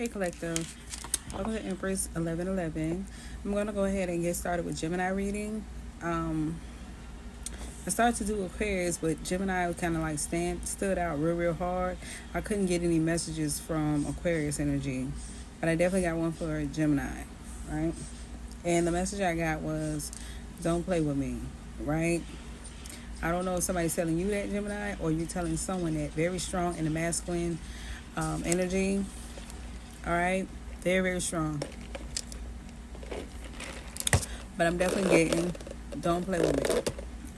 Hey Collective, welcome to Empress 1111. I'm going to go ahead and get started with Gemini reading. I started to do Aquarius, but Gemini kind of like stood out real hard. I couldn't get any messages from Aquarius energy, but I definitely got one for Gemini, right? And the message I got was, don't play with me, right? I don't know if somebody's telling you that, Gemini, or you're telling someone that. Very strong in the masculine energy. All right, very strong. But I'm definitely getting, don't play with me.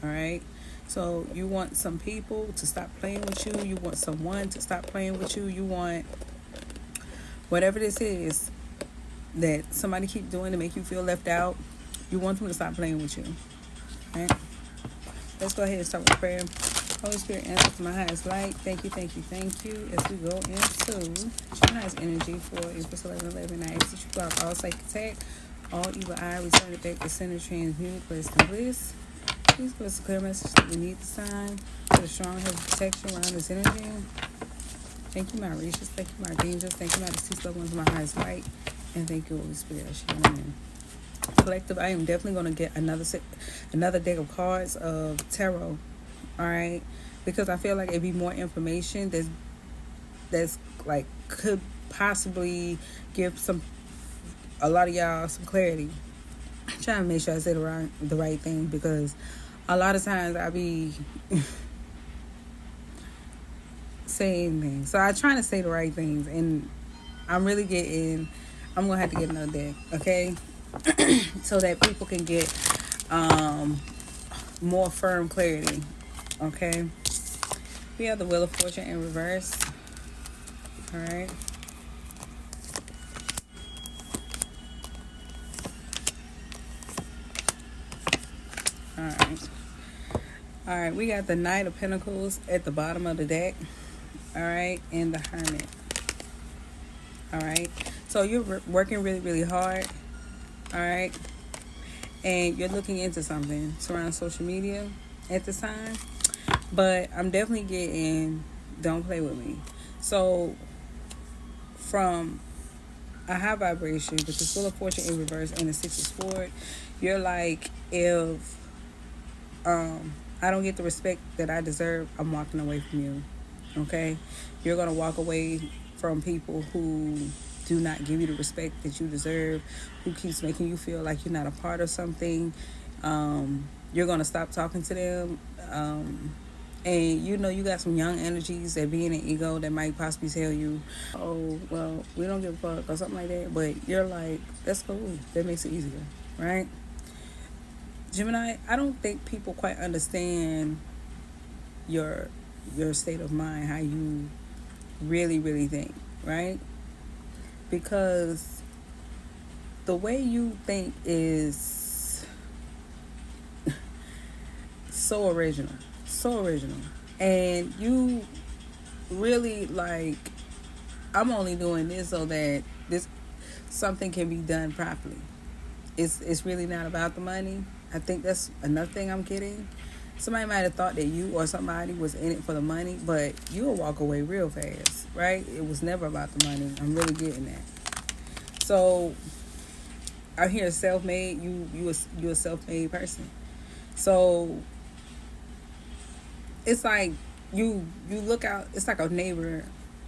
All right. So you want some people to stop playing with you. You want someone to stop playing with you. You want whatever this is that somebody keep doing to make you feel left out. You want them to stop playing with you. All right. Let's go ahead and start with prayer. Holy Spirit, answer to my highest light. Thank you. As we go into Gemini's energy for April 11, I ask that you block all psychic attack, all evil eye, return it back to center, transmute, blessed and bliss. Please give us a clear message that we need this time. Put a strong heavy protection around this energy. Thank you, my Rishas. Thank you, my angels. Thank you, my deceased loved ones, my highest light. And thank you, Holy Spirit. Amen. Collective, I am definitely going to get another deck of cards of tarot. All right, because I feel like it'd be more information that's like could possibly give a lot of y'all some clarity. I'm trying to make sure I say the right thing, because a lot of times I be saying things, so I'm trying to say the right things, and I'm gonna have to get another deck, okay, so that people can get more firm clarity. Okay, we have the Wheel of Fortune in reverse. All right. All right, we got the Knight of Pentacles at the bottom of the deck. All right, and the Hermit. All right, so you're working really hard. All right, and you're looking into something surrounding social media at this time. But I'm definitely getting, don't play with me. So from a high vibration with the Wheel of Fortune in reverse and the Six of Swords, you're like, if I don't get the respect that I deserve, I'm walking away from you. Okay? You're going to walk away from people who do not give you the respect that you deserve, who keeps making you feel like you're not a part of something. You're going to stop talking to them. And you know you got some young energies that being an ego that might possibly tell you, oh, well, we don't give a fuck or something like that. But you're like, that's cool. That makes it easier, right? Gemini, I don't think people quite understand your state of mind, how you really think, right? Because the way you think is so original. And you really like, I'm only doing this so that this something can be done properly. It's really not about the money. I think that's another thing I'm getting. Somebody might have thought that you or somebody was in it for the money, but you'll walk away real fast, right? It was never about the money. I'm really getting that. So I hear self-made. You a self-made person. So it's like you look out. It's like a neighbor,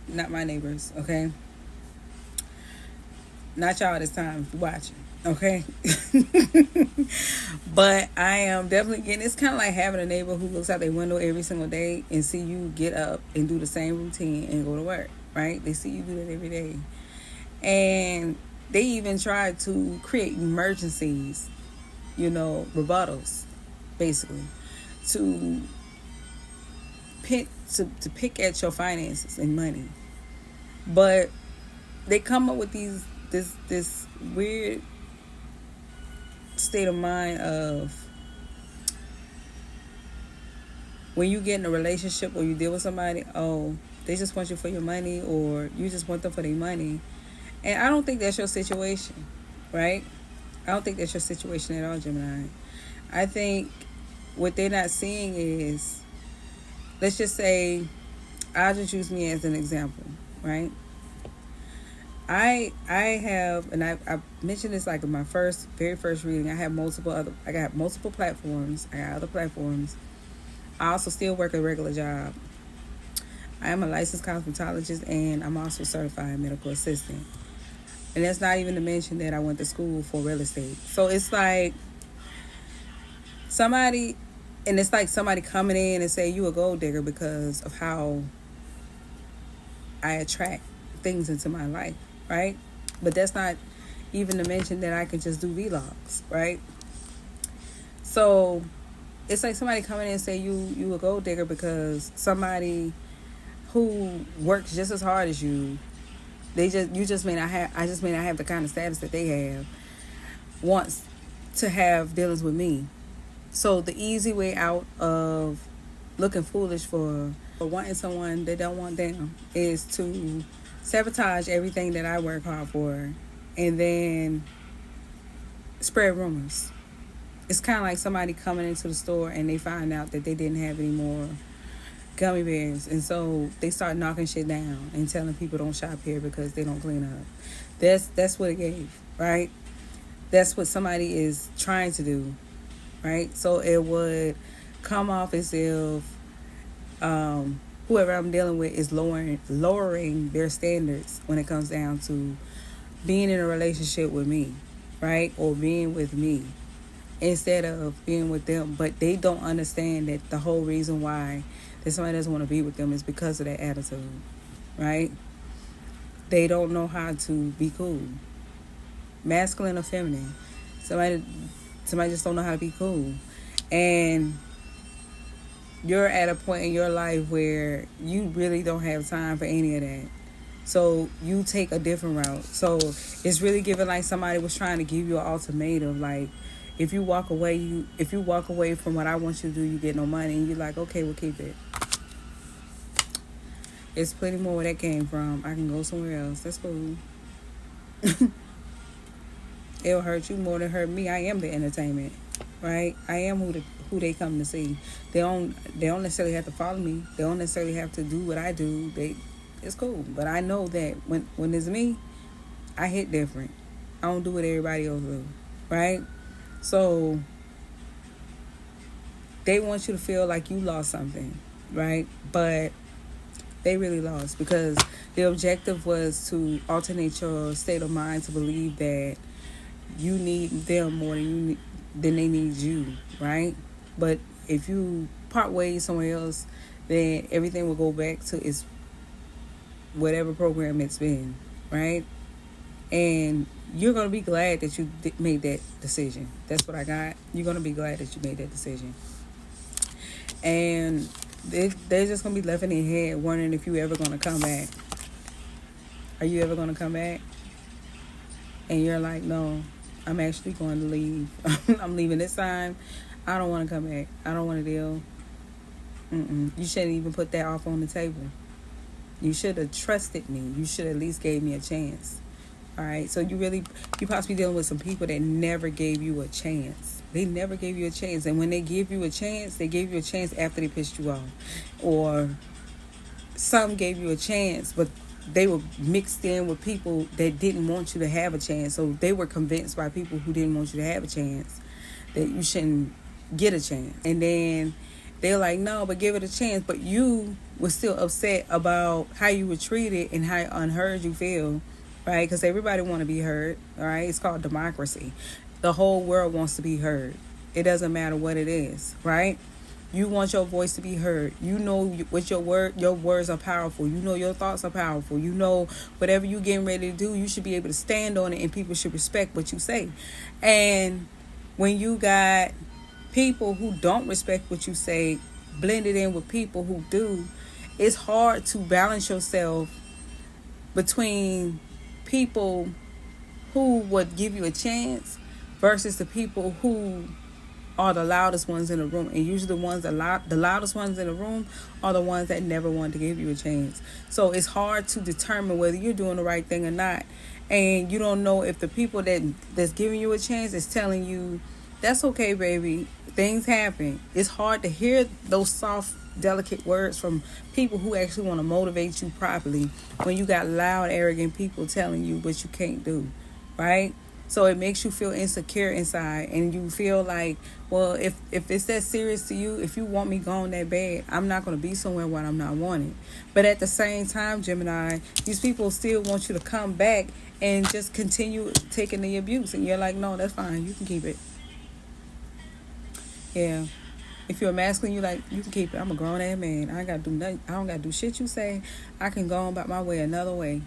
not my neighbors, okay? Not y'all this time watching, okay? But I am definitely getting, it's kind of like having a neighbor who looks out their window every single day and see you get up and do the same routine and go to work, right? They see you do that every day. And they even try to create emergencies, rebuttals, basically, to pick at your finances and money. But they come up with this weird state of mind of, when you get in a relationship or you deal with somebody, oh, they just want you for your money, or you just want them for their money. And I don't think that's your situation, right? I don't think that's your situation at all, Gemini. I think what they're not seeing is, let's just say, I'll just use me as an example, right? I have, and I mentioned this like in my very first reading. I got multiple platforms. I got other platforms. I also still work a regular job. I am a licensed cosmetologist, and I'm also a certified medical assistant. And that's not even to mention that I went to school for real estate. So it's like somebody, and it's like somebody coming in and say you a gold digger because of how I attract things into my life, right? But that's not even to mention that I can just do vlogs, right? So it's like somebody coming in and say you a gold digger because somebody who works just as hard as you, you just may not have, I just may not have the kind of status that they have, wants to have dealings with me. So the easy way out of looking foolish for wanting someone that don't want them is to sabotage everything that I work hard for and then spread rumors. It's kind of like somebody coming into the store and they find out that they didn't have any more gummy bears, and so they start knocking shit down and telling people don't shop here because they don't clean up. That's what it gave, right? That's what somebody is trying to do, right? So it would come off as if whoever I'm dealing with is lowering their standards when it comes down to being in a relationship with me, right? Or being with me instead of being with them. But they don't understand that the whole reason why that somebody doesn't want to be with them is because of their attitude, right? They don't know how to be cool. Masculine or feminine. Somebody just don't know how to be cool. And you're at a point in your life where you really don't have time for any of that. So you take a different route. So it's really giving like somebody was trying to give you an ultimatum. Like, if you walk away from what I want you to do, you get no money. And you're like, okay, we'll keep it. It's plenty more where that came from. I can go somewhere else. That's cool. It'll hurt you more than hurt me. I am the entertainment, right? I am who they come to see. They don't necessarily have to follow me. They don't necessarily have to do what I do. It's cool. But I know that when it's me, I hit different. I don't do what everybody else do, right? So they want you to feel like you lost something, right? But they really lost because the objective was to alternate your state of mind to believe that you need them more than they need you, right? But if you part ways somewhere else, then everything will go back to its whatever program it's been, right? And you're going to be glad that you made that decision. That's what I got. You're going to be glad that you made that decision. And they're just going to be left in their head wondering if you ever going to come back. Are you ever going to come back? And you're like, no, I'm actually going to leave. I'm leaving this time. I don't want to come back. I don't want to deal. You shouldn't even put that off on the table. You should have trusted me. You should at least gave me a chance. All right? So you possibly dealing with some people that never gave you a chance. They never gave you a chance. And when they give you a chance, they gave you a chance after they pissed you off. Or some gave you a chance, but they were mixed in with people that didn't want you to have a chance. So they were convinced by people who didn't want you to have a chance that you shouldn't get a chance. And then they're like, no, but give it a chance. But you were still upset about how you were treated and how unheard you feel, right? Because everybody want to be heard, all right? It's called democracy. The whole world wants to be heard. It doesn't matter what it is, right? You want your voice to be heard. You know what your words are powerful. You know your thoughts are powerful. You know whatever you're getting ready to do, you should be able to stand on it and people should respect what you say. And when you got people who don't respect what you say blended in with people who do, it's hard to balance yourself between people who would give you a chance versus the people who are the loudest ones in the room. And usually the loudest ones in the room are the ones that never want to give you a chance. So it's hard to determine whether you're doing the right thing or not. And you don't know if the people that's giving you a chance is telling you That's okay, baby. Things happen. It's hard to hear those soft, delicate words from people who actually want to motivate you properly when you got loud, arrogant people telling you what you can't do, right? So it makes you feel insecure inside, and you feel like, well, if it's that serious to you, if you want me gone that bad, I'm not going to be somewhere where I'm not wanted. But at the same time, Gemini, these people still want you to come back and just continue taking the abuse, and you're like, no, that's fine, you can keep it. Yeah. If you're a masculine, you like, you can keep it. I'm a grown ass man. I ain't gotta do nothing. I don't gotta do shit you say. I can go on about my way another way.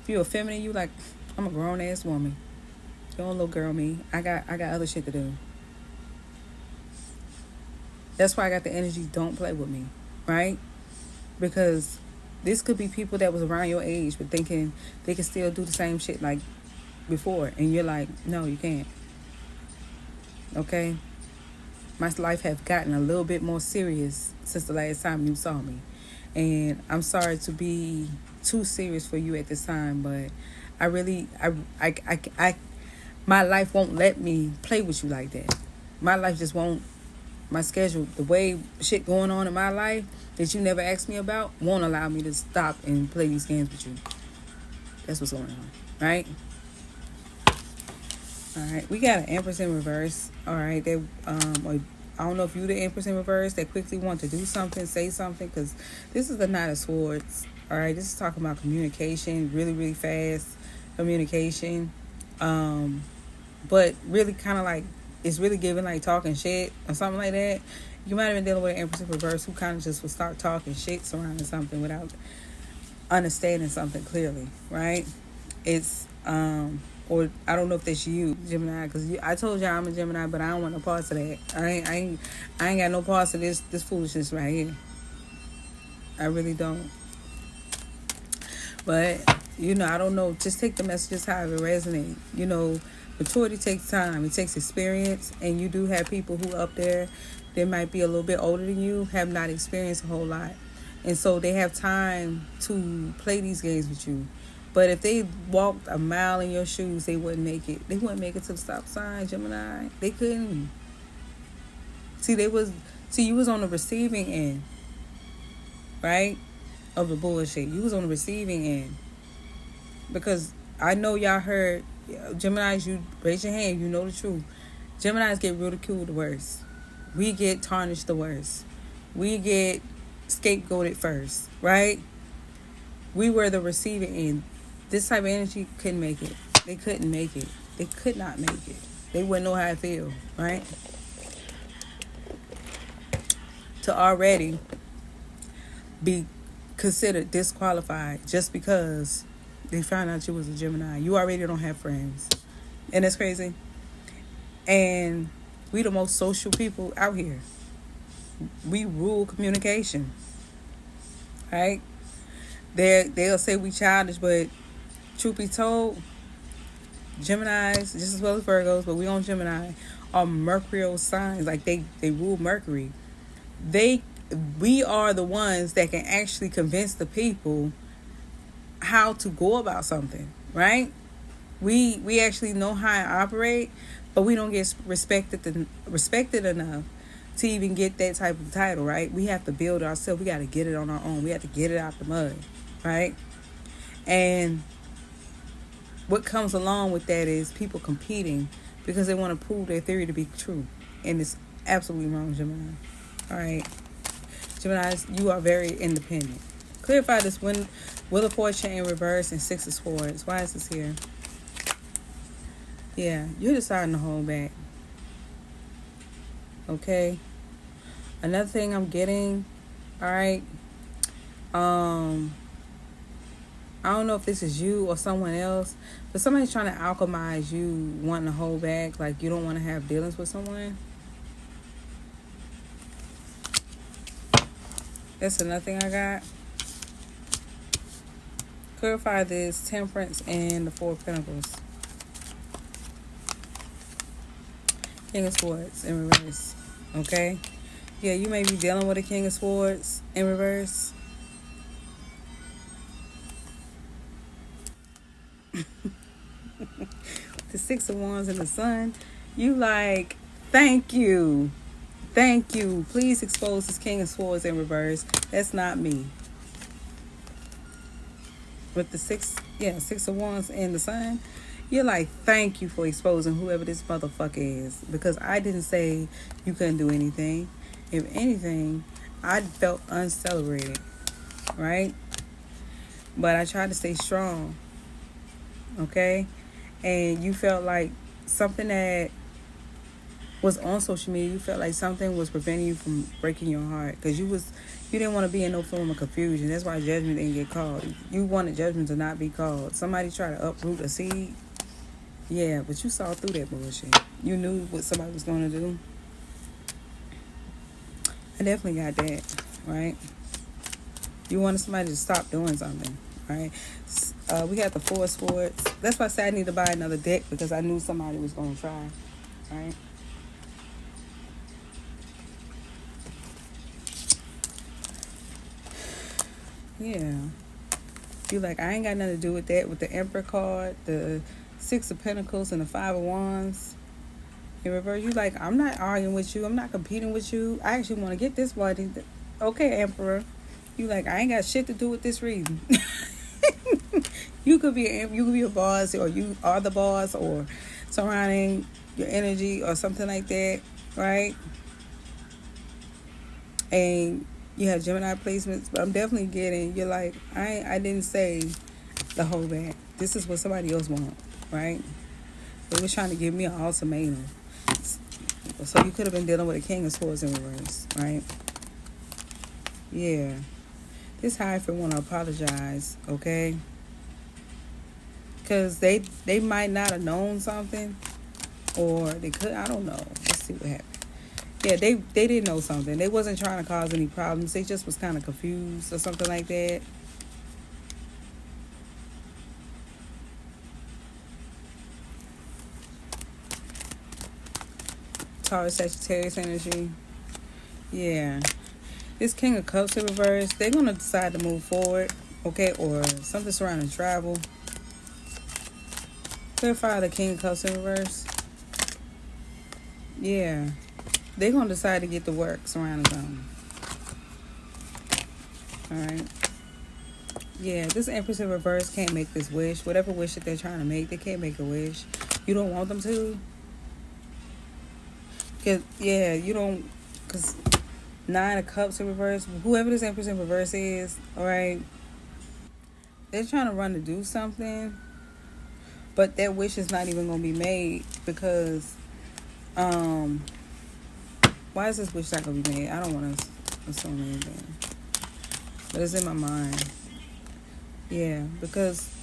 If you're a feminine, you like, I'm a grown ass woman. You don't little girl me. I got other shit to do. That's why I got the energy. Don't play with me, right? Because this could be people that was around your age, but thinking they can still do the same shit like before, and you're like, no, you can't. Okay. My life have gotten a little bit more serious since the last time you saw me. And I'm sorry to be too serious for you at this time, but I really, my life won't let me play with you like that. My life just won't, my schedule, the way shit going on in my life that you never asked me about, won't allow me to stop and play these games with you. That's what's going on, right? All right, we got an Empress in reverse. All right, they I don't know if you the Empress in reverse that quickly want to do something, say something, because this is the Knight of Swords. All right, this is talking about communication, really, really fast communication, but really kind of like it's really giving like talking shit or something like that. You might have been dealing with an Empress in reverse who kind of just would start talking shit surrounding something without understanding something clearly, right? It's or I don't know if that's you, Gemini, because I told y'all I'm a Gemini, but I don't want no parts of that. I ain't got no parts of this foolishness right here. I really don't. But I don't know. Just take the messages however it resonates. Maturity takes time. It takes experience, and you do have people who up there that might be a little bit older than you, have not experienced a whole lot, and so they have time to play these games with you. But if they walked a mile in your shoes, they wouldn't make it. They wouldn't make it to the stop sign, Gemini. They couldn't. You was on the receiving end, right? Of the bullshit. You was on the receiving end. Because I know y'all heard, Geminis, you raise your hand, you know the truth. Geminis get ridiculed the worst. We get tarnished the worst. We get scapegoated first, right? We were the receiving end. This type of energy couldn't make it. They couldn't make it. They could not make it. They wouldn't know how it feel, right? To already be considered disqualified just because they found out you was a Gemini. You already don't have friends. And that's crazy. And we the most social people out here. We rule communication. Right? They'll say we childish, but truth be told, Geminis, just as well as Virgos, but we on Gemini, are mercurial signs. Like they rule Mercury. We are the ones that can actually convince the people how to go about something, right? We actually know how to operate, but we don't get respected enough to even get that type of title, right? We have to build ourselves. We got to get it on our own. We have to get it out the mud, right? And what comes along with that is people competing because they want to prove their theory to be true. And it's absolutely wrong, Gemini. All right. Geminis, you are very independent. Clarify this Wheel of Fortune in reverse and Six of Swords. Why is this here? Yeah, you're deciding to hold back. Okay. Another thing I'm getting, all right. I don't know if this is you or someone else, but somebody's trying to alchemize you wanting to hold back, like you don't want to have dealings with someone. That's another thing I got. Clarify this Temperance and the Four of Pentacles. King of Swords in reverse. Okay? Yeah, you may be dealing with a King of Swords in reverse. The Six of Wands and the Sun. You like, thank you. Thank you. Please expose this King of Swords in reverse. That's not me. With the six of wands and the sun, you're like, thank you for exposing whoever this motherfucker is. Because I didn't say you couldn't do anything. If anything, I felt uncelebrated, right? But I tried to stay strong, okay? And you felt like something that was on social media, you felt like something was preventing you from breaking your heart. Because you didn't want to be in no form of confusion. That's why judgment didn't get called. You wanted judgment to not be called. Somebody tried to uproot a seed. Yeah, but you saw through that bullshit. You knew what somebody was going to do. I definitely got that, right? You wanted somebody to stop doing something, right? We got the Four of Swords. That's why I said I need to buy another deck, because I knew somebody was going to try, right? Yeah. You like, I ain't got nothing to do with that. With the Emperor card, the Six of Pentacles, and the Five of Wands. In reverse, you like, I'm not arguing with you. I'm not competing with you. I actually want to get this money. Okay, Emperor. You like, I ain't got shit to do with this reason. You could be a boss, or you are the boss, or surrounding your energy or something like that, right? And you have Gemini placements, but I'm definitely getting, you're like, I didn't say the whole back. This is what somebody else want, right? They was trying to give me an ultimatum. So you could have been dealing with a King of Swords in reverse, right? Yeah. This Hierophant want to apologize, okay? Because they might not have known something, or they could, I don't know. Let's see what happened. Yeah, they didn't know something. They wasn't trying to cause any problems. They just was kind of confused or something like that. Taurus, Sagittarius energy. Yeah. This King of Cups in reverse, they're going to decide to move forward, okay? Or something surrounding travel. Clarify the King of Cups in reverse. Yeah. They're going to decide to get to work surrounding them. Alright. Yeah, this Empress in reverse can't make this wish. Whatever wish that they're trying to make, they can't make a wish. You don't want them to. Cause, yeah, you don't. Because Nine of Cups in reverse, whoever this Empress in reverse is, alright, they're trying to run to do something. But that wish is not even going to be made because, why is this wish not going to be made? I don't want to assume anything. But it's in my mind. Yeah, because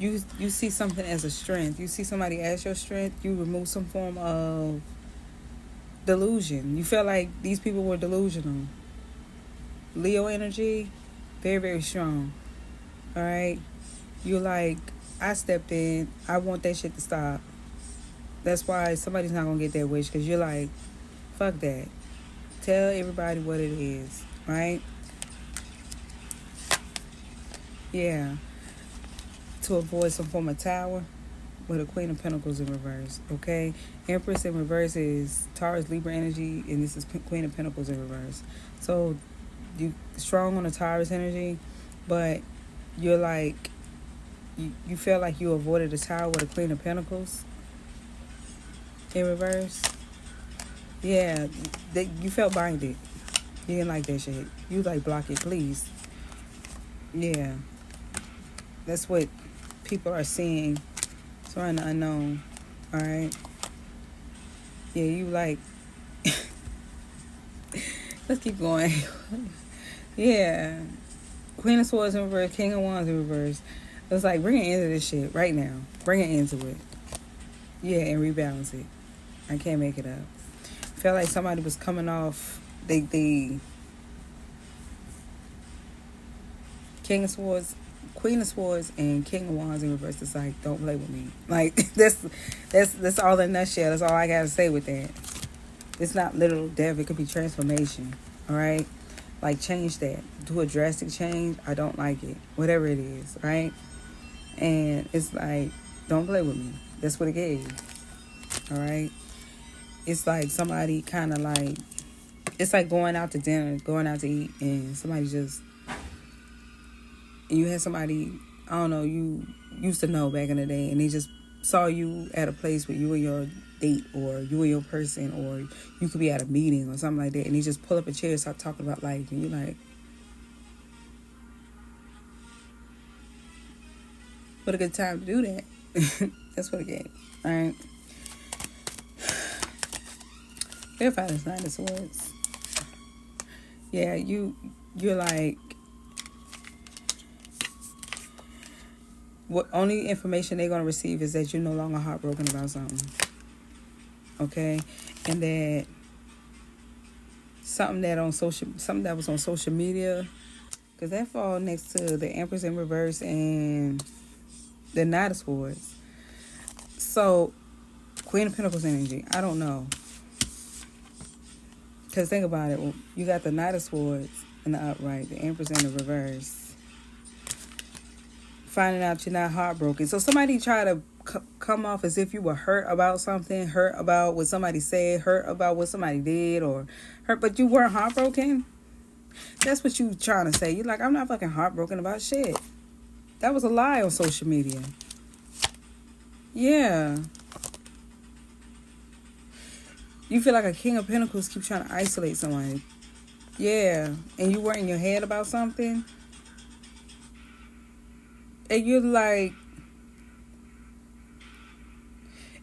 you see something as a strength. You see somebody as your strength, you remove some form of delusion. You feel like these people were delusional. Leo energy, very, very strong. Alright? You're like, I stepped in. I want that shit to stop. That's why somebody's not going to get that wish, because you're like, fuck that. Tell everybody what it is. Right? Yeah. To avoid some form of tower with a Queen of Pentacles in reverse. Okay? Empress in reverse is Taurus, Libra energy, and this is Queen of Pentacles in reverse. So, you strong on the Taurus energy, but you're like, you feel like you avoided the tower with a Queen of Pentacles in reverse. Yeah, you felt binded. You didn't like that shit. You like, block it, please. Yeah. That's what people are seeing. Surrounding the unknown. Alright? Yeah, you like... Let's keep going. Yeah. Queen of Swords in reverse, King of Wands in reverse. It's like, bring an end to this shit right now. Bring an end to it. Yeah, and rebalance it. I can't make it up. Felt like somebody was coming off. They King of Swords, Queen of Swords, and King of Wands in reverse. It's like, don't play with me. Like, that's all in a nutshell. That's all I gotta say with that. It's not literal death. It could be transformation. All right, like, change that. Do a drastic change. I don't like it. Whatever it is, right? And it's like, don't play with me. That's what it gave. All right. It's like somebody kind of like, it's like going out to dinner, going out to eat, and somebody just, you had somebody, I don't know, you used to know back in the day, and they just saw you at a place with you and your date, or you and your person, or you could be at a meeting or something like that, and they just pull up a chair and start talking about life, and you're like, what a good time to do that. That's what I get. All right. Verify this Nine of Swords. Yeah, you're like, what only information they're gonna receive is that you're no longer heartbroken about something. Okay? And that something that was on social media, because that fall next to the Empress in reverse and the Knight of Swords. So Queen of Pentacles energy, I don't know. Because think about it, you got the Knight of Swords in the upright, the Empress in the reverse. Finding out you're not heartbroken. So somebody try to come off as if you were hurt about something, hurt about what somebody said, hurt about what somebody did, or hurt, but you weren't heartbroken. That's what you trying to say. You're like, I'm not fucking heartbroken about shit. That was a lie on social media. Yeah. You feel like a King of Pentacles keep trying to isolate somebody. Yeah. And you were in your head about something. And you're like,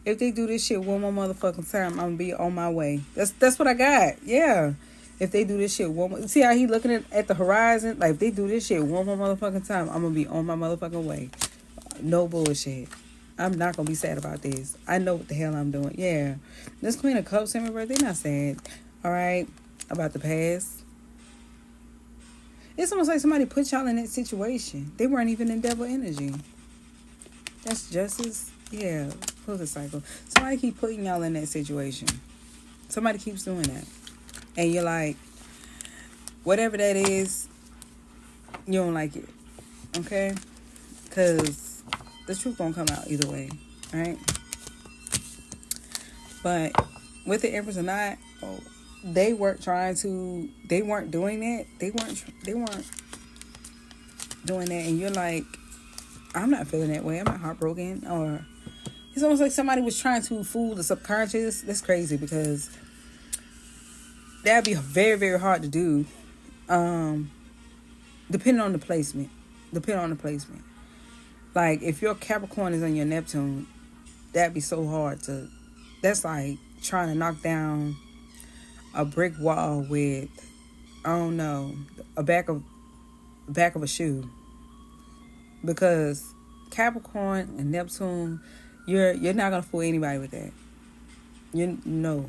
if they do this shit one more motherfucking time, I'm gonna be on my way. That's what I got. Yeah. If they do this shit one more, see how he looking at the horizon? Like, if they do this shit one more motherfucking time, I'm gonna be on my motherfucking way. No bullshit. I'm not gonna be sad about this. I know what the hell I'm doing. Yeah. This Queen of Cups in reverse, they're not sad. Alright? About the past. It's almost like somebody put y'all in that situation. They weren't even in devil energy. That's justice. Yeah. Close the cycle. Somebody keep putting y'all in that situation. Somebody keeps doing that. And you're like, whatever that is, you don't like it. Okay? Because the truth gonna come out either way, right? But with the Empress or not, they weren't doing that. They weren't doing that, and you're like, I'm not feeling that way. I'm not heartbroken. Or it's almost like somebody was trying to fool the subconscious. That's crazy, because that'd be very, very hard to do. Depending on the placement. Like, if your Capricorn is on your Neptune, that'd be so hard to... That's like trying to knock down a brick wall with, I don't know, a back of a shoe. Because Capricorn and Neptune, you're not going to fool anybody with that. No.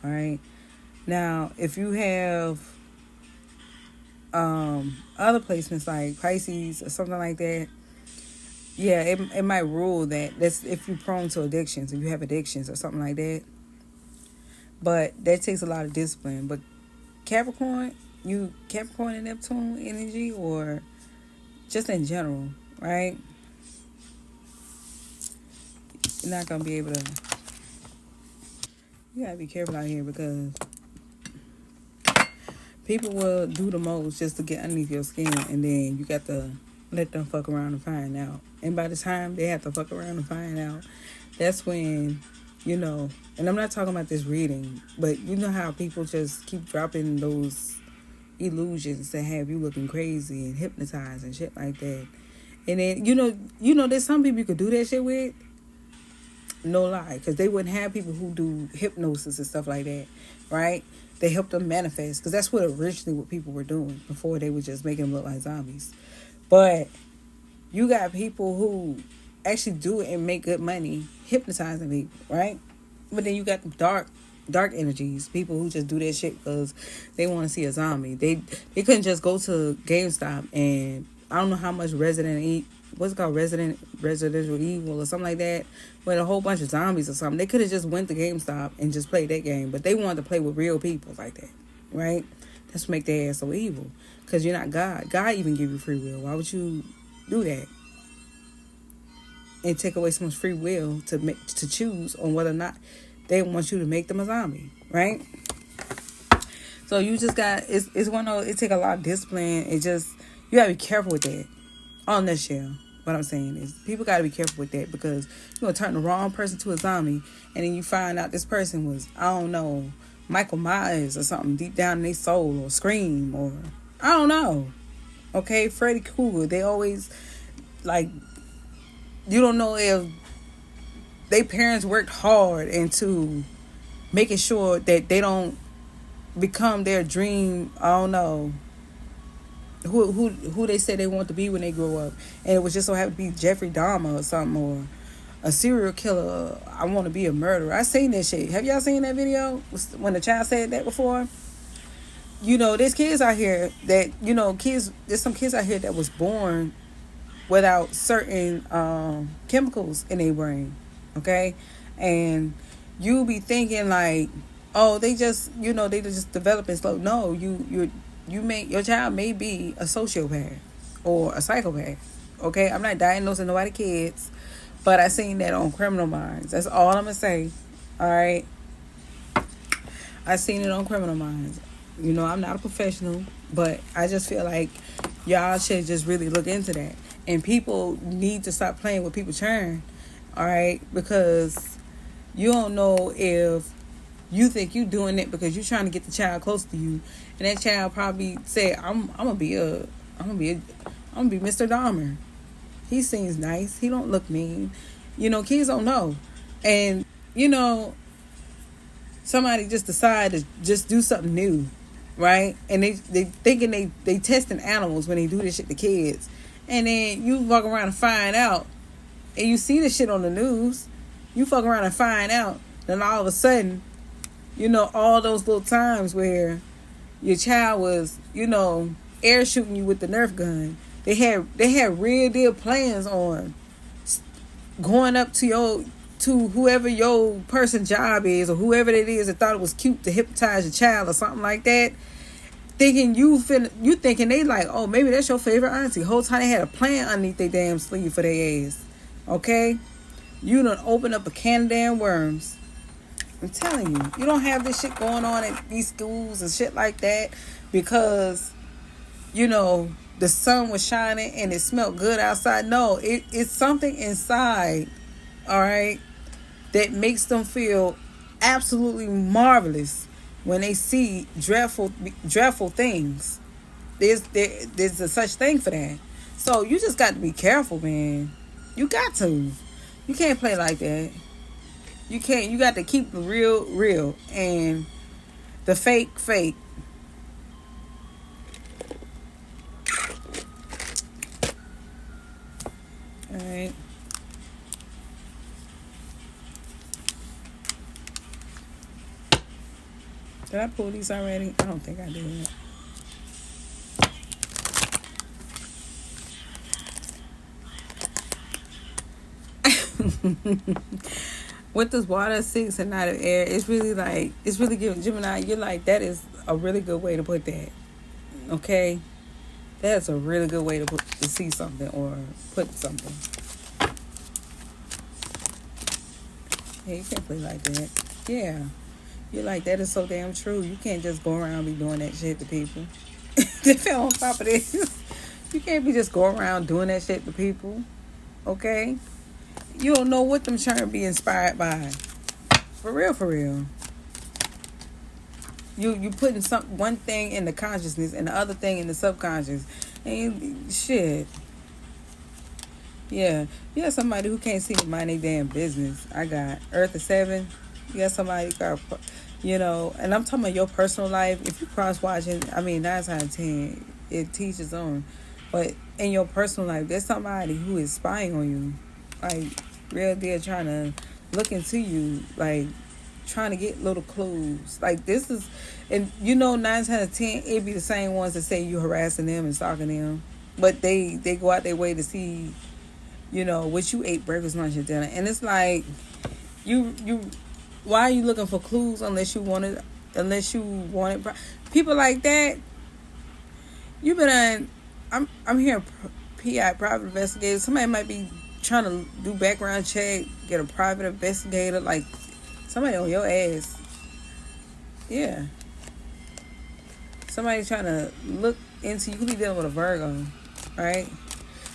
All right? Now, if you have... other placements like Pisces or something like that, yeah, it might rule that. That's if you're prone to addictions, if you have addictions or something like that. But that takes a lot of discipline. But Capricorn and Neptune energy, or just in general, right? You're not gonna be able to. You gotta be careful out here, because people will do the most just to get underneath your skin, and then you got to let them fuck around and find out. And by the time they have to fuck around and find out, that's when, you know, and I'm not talking about this reading, but you know how people just keep dropping those illusions that have you looking crazy and hypnotized and shit like that. And then, you know, there's some people you could do that shit with. No lie, because they wouldn't have people who do hypnosis and stuff like that, right? They help them manifest, because that's what people were doing before. They were just making them look like zombies. But you got people who actually do it and make good money hypnotizing people, right? But then you got the dark energies, people who just do that shit because they want to see a zombie. They couldn't just go to GameStop and I don't know how much Residential Evil or something like that, with a whole bunch of zombies or something. They could have just went to GameStop and just played that game, but they wanted to play with real people like that, right? That's what make their ass so evil, because you're not God. God even give you free will. Why would you do that? and take away someone's free will to choose on whether or not they want you to make them a zombie, right? So you just got, it's one of those, it take a lot of discipline. It just, you gotta be careful with that. On this shell, what I'm saying is, people gotta be careful with that, because you're gonna turn the wrong person to a zombie, and then you find out this person was, I don't know, Michael Myers or something deep down in their soul, or Scream, or I don't know. Okay, Freddy Krueger. They always, like, you don't know if their parents worked hard into making sure that they don't become their dream. I don't know who they said they want to be when they grow up, and it was just so happen to be Jeffrey Dahmer or something, or a serial killer. I want to be a murderer. I seen that shit. Have y'all seen that video when the child said that before? You know, there's kids out here that, you know, there's some kids out here that was born without certain chemicals in their brain, okay? And you be thinking like, oh, they just, you know, they just developing slow. No, your child may be a sociopath or a psychopath, okay? I'm not diagnosing nobody kids, but I seen that on Criminal Minds. That's all I'm gonna say, all right? I seen it on Criminal Minds. You know, I'm not a professional, but I just feel like y'all should just really look into that. And people need to stop playing with people's children, all right? Because you don't know if you think you doing it because you're trying to get the child close to you, and that child probably said, I'm gonna be Mr. Dahmer. He seems nice. He don't look mean. You know, kids don't know. And, you know, somebody just decide to just do something new, right? And they thinking they testing animals when they do this shit to kids. And then you walk around and find out, and you see this shit on the news, you fuck around and find out, then all of a sudden, you know, all those little times where your child was, you know, air shooting you with the Nerf gun, they had real deal plans on going up to whoever your person job is, or whoever it is that thought it was cute to hypnotize your child or something like that, thinking you thinking they like, oh, maybe that's your favorite auntie. Whole time they had a plan underneath their damn sleeve for their ass. Okay? You done open up a can of damn worms. I'm telling you, you don't have this shit going on at these schools and shit like that because, you know, the sun was shining and it smelled good outside. No, it's something inside, all right, that makes them feel absolutely marvelous when they see dreadful things. There's a such thing for that. So you just got to be careful, man. You got to. You can't play like that. You can't. You got to keep the real and the fake. All right. Did I pull these already? I don't think I did. With this water, 6 and night of air, it's really giving Gemini, you're like, that is a really good way to put that. Okay? That's a really good way to see something or put something. Yeah, you can't play like that. Yeah. You're like, that is so damn true. You can't just go around be doing that shit to people. They fell on top of this. You can't be just going around doing that shit to people. Okay? You don't know what them trying to be inspired by. For real. You putting one thing in the consciousness and the other thing in the subconscious. And shit. Yeah. You got somebody who can't see to mind their damn business. I got Earth of 7. You got somebody who got, you know, and I'm talking about your personal life. If you cross watching, I mean, 9 times out of 10, it teaches on. But in your personal life, there's somebody who is spying on you. Like, real deal, trying to look into you, like, trying to get little clues. Like, this is, and you know, 9 times out of 10, it be the same ones that say you harassing them and stalking them. But they go out their way to see, you know, what you ate breakfast, lunch, and dinner. And it's like, you why are you looking for clues unless you want it? People like that, you've been on, I'm hearing PI, private investigators. Somebody might be trying to do background check, get a private investigator, like somebody on your ass. Yeah. Somebody trying to look into, you could be dealing with a Virgo, right?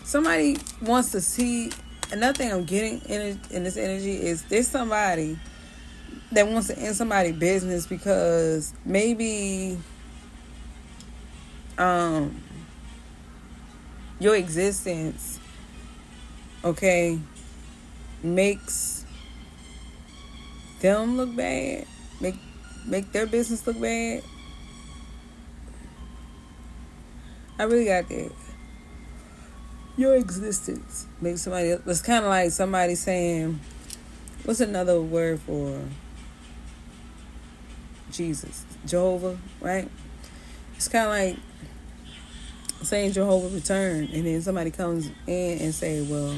Somebody wants to see. Another thing I'm getting in this energy is there's somebody that wants to end somebody's business because maybe your existence, okay, makes them look bad, make their business look bad. I really got that. Your existence makes somebody else. It's kind of like somebody saying, what's another word for Jesus? Jehovah, right? It's kind of like saying Jehovah return, and then somebody comes in and say, well,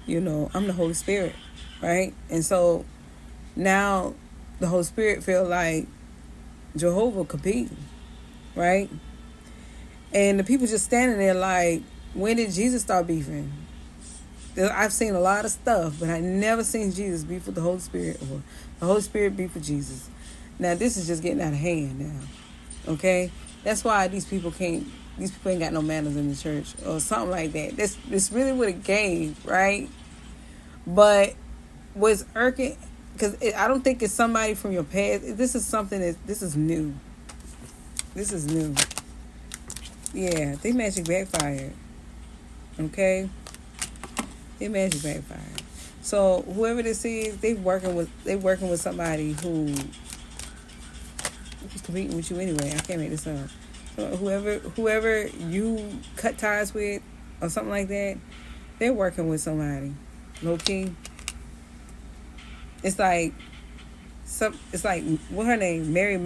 you know, I'm the Holy Spirit, right? And so now the Holy Spirit feel like Jehovah competing, right? And the people just standing there like, when did Jesus start beefing? I've seen a lot of stuff, but I never seen Jesus beef with the Holy Spirit or the Holy Spirit beef with Jesus. Now this is just getting out of hand now. Okay? That's why these people ain't got no manners in the church or something like that. This really would have gave, right? But what's irking, because I don't think it's somebody from your past. This is something this is new. This is new. Yeah, they magic backfired. Okay? They magic backfired. So whoever this is, they working with somebody who's competing with you anyway. I can't make this up. So whoever you cut ties with or something like that, they're working with somebody. Low key. It's like what her name? Mary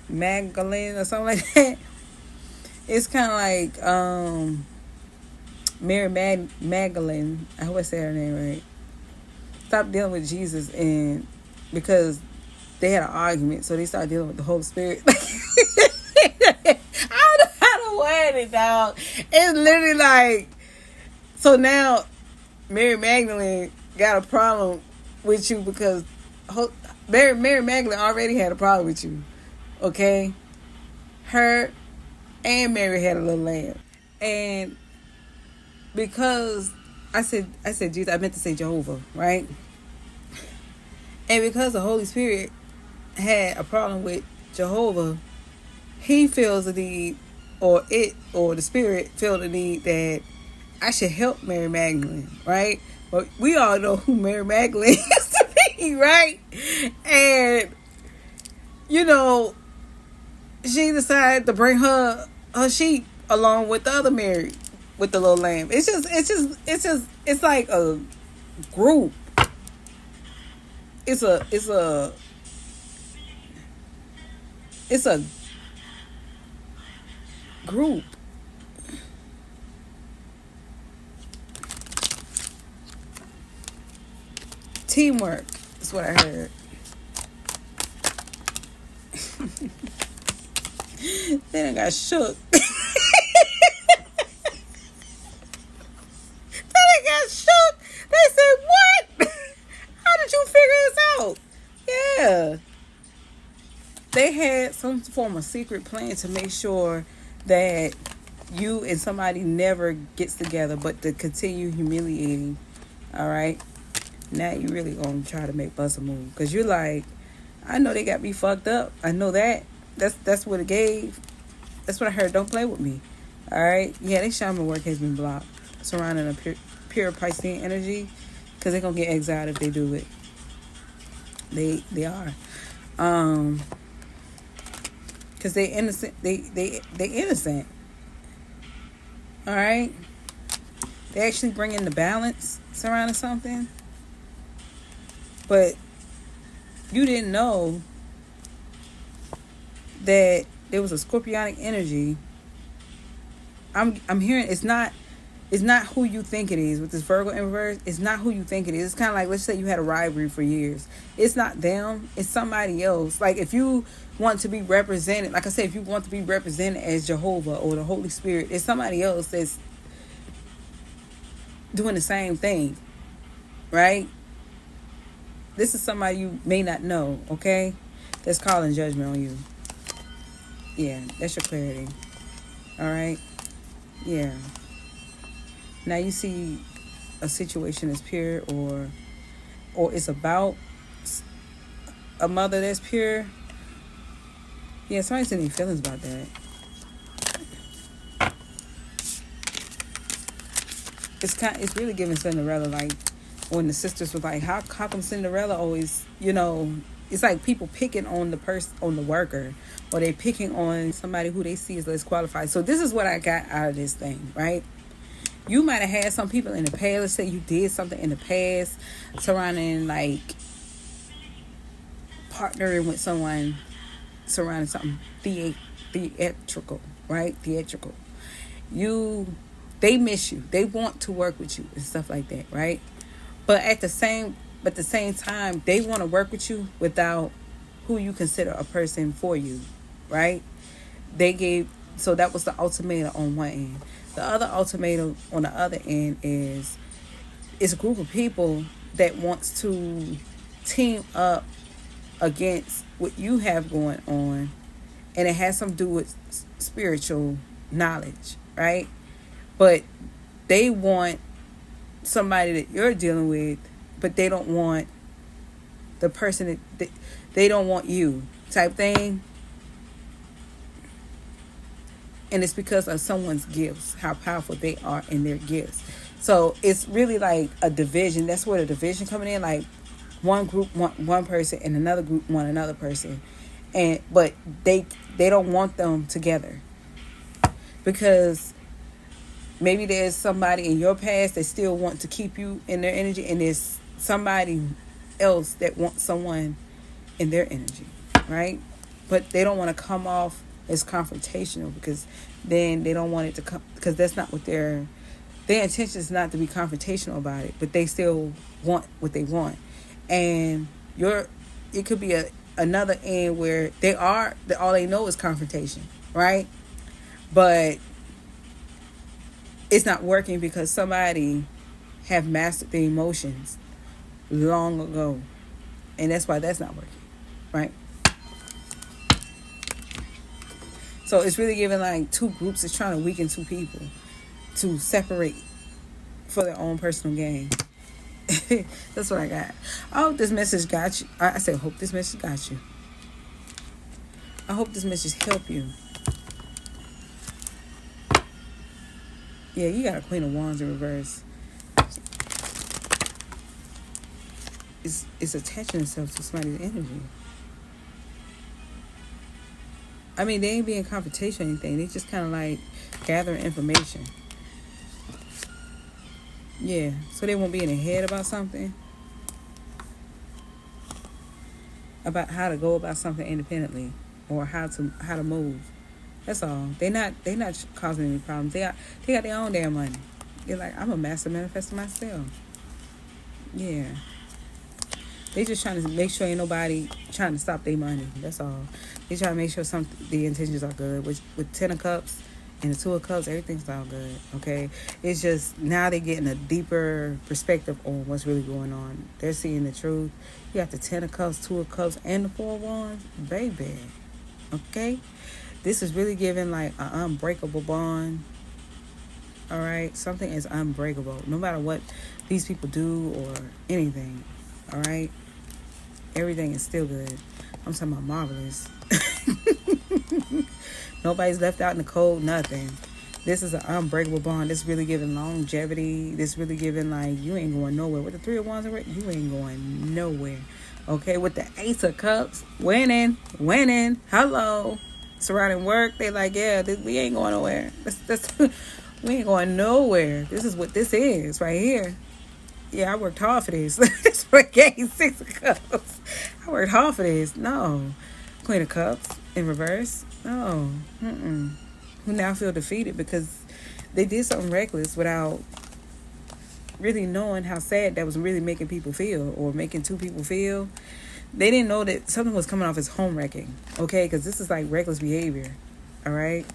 Magdalene or something like that. It's kind of like Mary Magdalene. I hope I say her name right. Stopped dealing with Jesus, and because they had an argument, so they started dealing with the Holy Spirit. I don't know how to word it, dog. It's literally like, so now Mary Magdalene got a problem with you because Mary Magdalene already had a problem with you. Okay? Her and Mary had a little lamb. And because I said Jesus, I meant to say Jehovah, right? And because the Holy Spirit had a problem with Jehovah, he feels the need, or the Spirit feel the need that I should help Mary Magdalene, right? But we all know who Mary Magdalene is to be, right? And you know, she decided to bring her sheep along with the other Mary with the little lamb. It's like a group. It's a group. Teamwork is what I heard. Then I got shook. They said, what? How did you figure this out? Yeah. They had some form of secret plan to make sure that you and somebody never gets together, but to continue humiliating. All right? Now you really gonna try to make Bus a move. Because you're like, I know they got me fucked up. I know that. That's what it gave. That's what I heard. Don't play with me. All right? Yeah, they shaman work has been blocked. Surrounding a pure Piscean energy. Because they're going to get exiled if they do it. They are. Because they innocent. They innocent. All right? They actually bring in the balance surrounding something. But you didn't know that there was a scorpionic energy. I'm hearing it's not who you think it is with this Virgo in reverse. It's not who you think it is. It's kind of like, let's say you had a rivalry for years. It's not them. It's somebody else. Like if you want to be represented, like I said, if you want to be represented as Jehovah or the Holy Spirit, it's somebody else that's doing the same thing, right? This is somebody you may not know, okay? That's calling judgment on you. Yeah, that's your clarity. All right? Yeah. Now you see a situation that's pure, or it's about a mother that's pure. Yeah, somebody's in their feelings about that. It's really giving Cinderella, like when the sisters were like, how come Cinderella always, it's like people picking on the worker, or they picking on somebody who they see as less qualified. So this is what I got out of this thing, right? You might have had some people in the past. Let's say you did something in the past surrounding like partnering with someone surrounding something theatrical, right? Theatrical. They miss you. They want to work with you and stuff like that, right? But at the same time, they want to work with you without who you consider a person for you, right? So that was the ultimatum on one end. The other ultimatum on the other end is it's a group of people that wants to team up against what you have going on, and it has something to do with spiritual knowledge, right? But they want somebody that you're dealing with, but they don't want the person that they don't want you type thing. And it's because of someone's gifts, how powerful they are in their gifts. So it's really like a division. That's where the division coming in. Like one group want one person and another group want another person. But they don't want them together. Because maybe there's somebody in your past that still want to keep you in their energy, and there's somebody else that wants someone in their energy, right? But they don't want to come off as confrontational, because then they don't want it to come, because that's not what their intention is, not to be confrontational about it, but they still want what they want. And it could be another end where all they know is confrontation, right? But it's not working because somebody have mastered the emotions long ago. And that's why that's not working, right? So it's really giving like two groups. It's trying to weaken two people to separate for their own personal gain. That's what I got. I hope this message got you. I said hope this message got you. I hope this message helped you. Yeah, you got a Queen of Wands in reverse. It's attaching itself to somebody's energy. I mean, they ain't being confrontational or anything. They just kind of like gathering information. Yeah, so they won't be in their head about something. About how to go about something independently, or how to move. That's all. They not causing any problems. They got their own damn money. They're like, I'm a master manifestor myself. Yeah. They just trying to make sure ain't nobody trying to stop their money. That's all. They trying to make sure the intentions are good. With 10 of Cups and the 2 of Cups, everything's all good. Okay. It's just now they're getting a deeper perspective on what's really going on. They're seeing the truth. You got the 10 of Cups, 2 of Cups, and the 4 of Wands, baby. Okay. This is really giving like an unbreakable bond. All right. Something is unbreakable. No matter what these people do or anything. All right. Everything is still good. I'm talking about marvelous. Nobody's left out in the cold. Nothing. This is an unbreakable bond. This really giving longevity. This really giving like you ain't going nowhere. With the 3 of Wands, you ain't going nowhere. Okay. With the Ace of Cups, winning. Hello. Surrounding work, they like, yeah, we ain't going nowhere. We ain't going nowhere. This is what this is right here. Yeah, I worked hard for this. This for game 6 of Cups. I worked hard for this. No. Queen of Cups in reverse. No. Who now feel defeated because they did something reckless without really knowing how sad that was really making people feel, or making two people feel. They didn't know that something was coming off as home wrecking, okay? Because this is like reckless behavior, all right?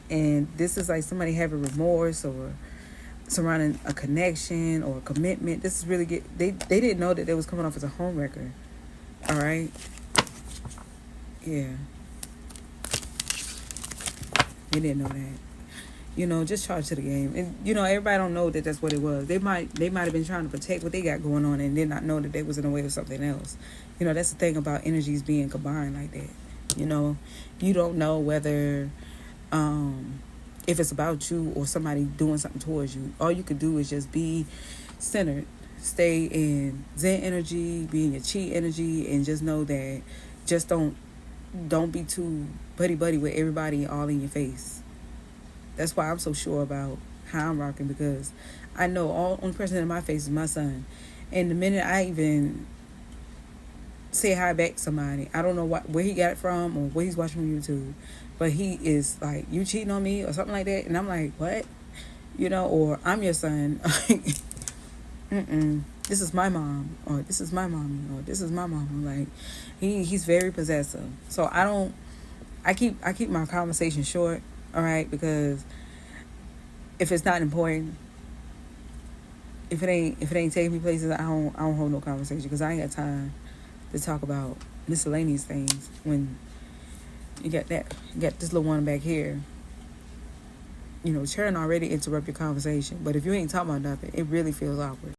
And this is like somebody having remorse, or surrounding a connection or a commitment. This is really good. They didn't know that they was coming off as a home wrecker. All right. Yeah. They didn't know that. Just charge to the game. And everybody don't know that that's what it was. They might have been trying to protect what they got going on and did not know that they was in the way of something else. That's the thing about energies being combined like that. You don't know whether if it's about you or somebody doing something towards you. All you could do is just be centered, stay in Zen energy, be in your Chi energy, and just know that just don't be too buddy with everybody all in your face. That's why I'm so sure about how I'm rocking, because I know only person in my face is my son. And the minute I even say hi back to somebody, I don't know where he got it from or what he's watching from YouTube, but he is like, you cheating on me or something like that. And I'm like, what? Or I'm your son. This is my mom, or this is my mommy, or this is my mama. Like, he's very possessive. So I keep my conversation short. All right, because if it's not important, if it ain't taking me places, I don't hold no conversation, because I ain't got time to talk about miscellaneous things when you got this little one back here. Sharon already interrupt your conversation, but if you ain't talking about nothing, it really feels awkward.